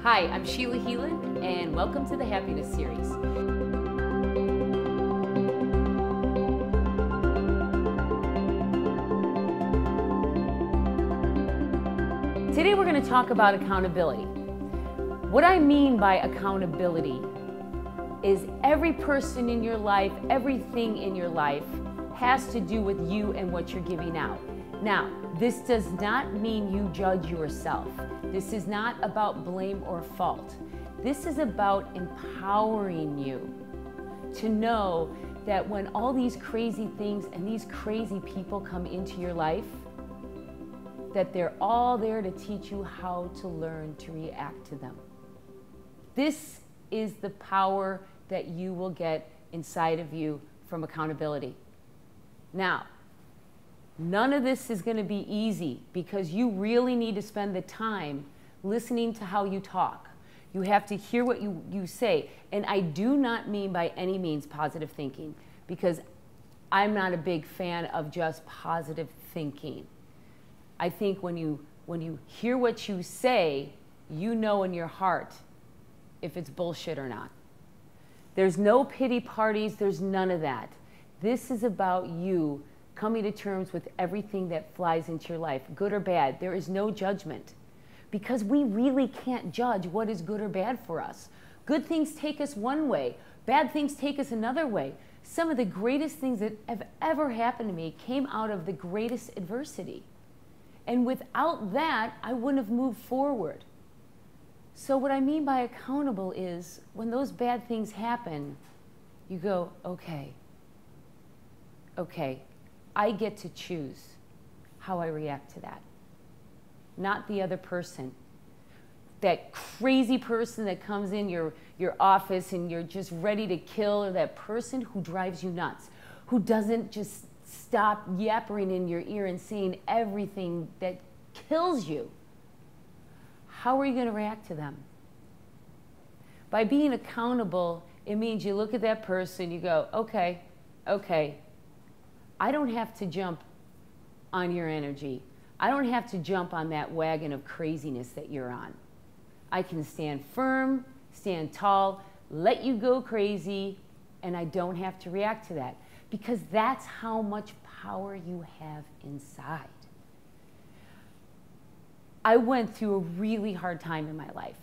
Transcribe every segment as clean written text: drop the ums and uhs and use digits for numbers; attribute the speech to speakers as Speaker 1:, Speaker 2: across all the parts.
Speaker 1: Hi, I'm Sheila Heelan, and welcome to the Happiness Series. Today we're going to talk about accountability. What I mean by accountability is every person in your life, everything in your life has to do with you and what you're giving out. Now, this does not mean you judge yourself. This is not about blame or fault. This is about empowering you to know that when all these crazy things and these crazy people come into your life, that they're all there to teach you how to learn to react to them. This is the power that you will get inside of you from accountability. Now, none of this is going to be easy because you really need to spend the time listening to how you talk. You have to hear what you say. And I do not mean by any means positive thinking, because I'm not a big fan of just positive thinking. I think when you hear what you say, you know in your heart if it's bullshit or not. There's no pity parties, there's none of that. This is about you coming to terms with everything that flies into your life, good or bad. There is no judgment, because we really can't judge what is good or bad for us. Good things take us one way, bad things take us another way. Some of the greatest things that have ever happened to me came out of the greatest adversity. And without that, I wouldn't have moved forward. So what I mean by accountable is when those bad things happen, you go, okay, I get to choose how I react to that, not the other person. That crazy person that comes in your office and you're just ready to kill, or that person who drives you nuts, who doesn't just stop yappering in your ear and saying everything that kills you. How are you going to react to them? By being accountable, it means you look at that person, you go, okay, I don't have to jump on your energy. I don't have to jump on that wagon of craziness that you're on. I can stand firm, stand tall, let you go crazy, and I don't have to react to that, because that's how much power you have inside. I went through a really hard time in my life.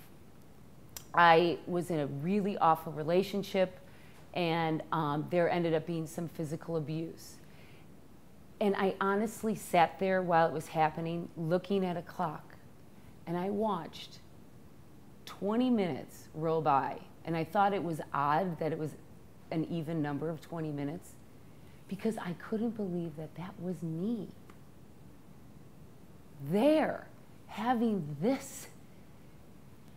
Speaker 1: I was in a really awful relationship, and there ended up being some physical abuse. And I honestly sat there while it was happening, looking at a clock, and I watched 20 minutes roll by. And I thought it was odd that it was an even number of 20 minutes, because I couldn't believe that that was me there, having this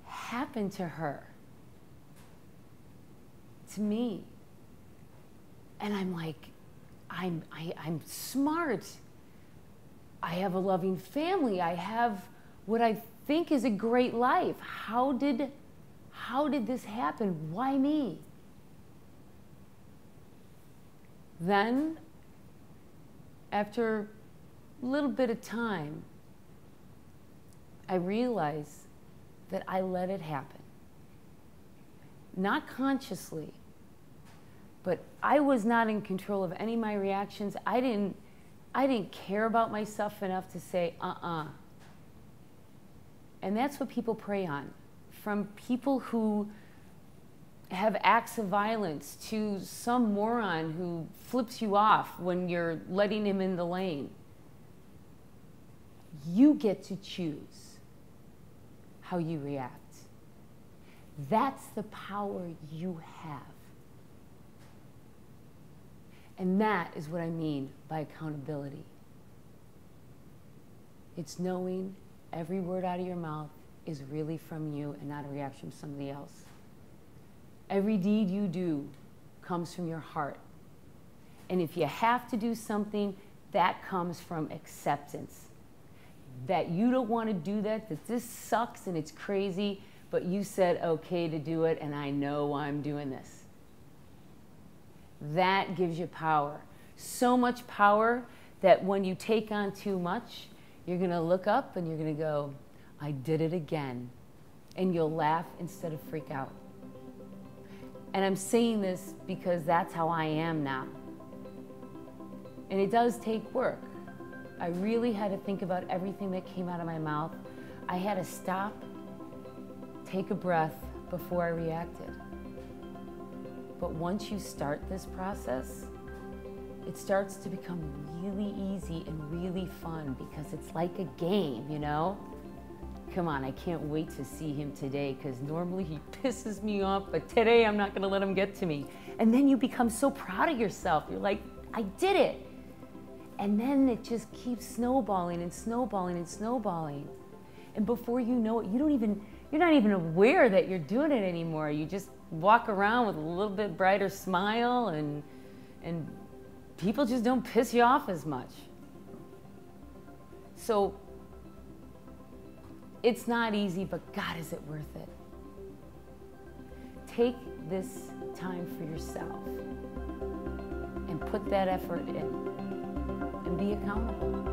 Speaker 1: happen to her, to me. And I'm like, I'm smart. I have a loving family. I have what I think is a great life. How did this happen? Why me? Then, after a little bit of time, I realized that I let it happen. Not consciously, but I was not in control of any of my reactions. I didn't care about myself enough to say, And that's what people prey on. From people who have acts of violence to some moron who flips you off when you're letting him in the lane. You get to choose how you react. That's the power you have. And that is what I mean by accountability. It's knowing every word out of your mouth is really from you and not a reaction from somebody else. Every deed you do comes from your heart. And if you have to do something, that comes from acceptance. That you don't want to do that this sucks and it's crazy, but you said okay to do it, and I know why I'm doing this. That gives you power. So much power that when you take on too much, you're going to look up and you're going to go, I did it again. and you'll laugh instead of freak out. And I'm saying this because that's how I am now. And it does take work. I really had to think about everything that came out of my mouth. I had to stop, take a breath before I reacted. But once you start this process, it starts to become really easy and really fun because it's like a game, you know? Come on, I can't wait to see him today because normally he pisses me off, but today I'm not gonna let him get to me. And then you become so proud of yourself. You're like, I did it. And then it just keeps snowballing and snowballing and snowballing. And before you know it, you're not even aware that you're doing it anymore. You just walk around with a little bit brighter smile and people just don't piss you off as much. So it's not easy, but God, is it worth it? Take this time for yourself and put that effort in and be accountable.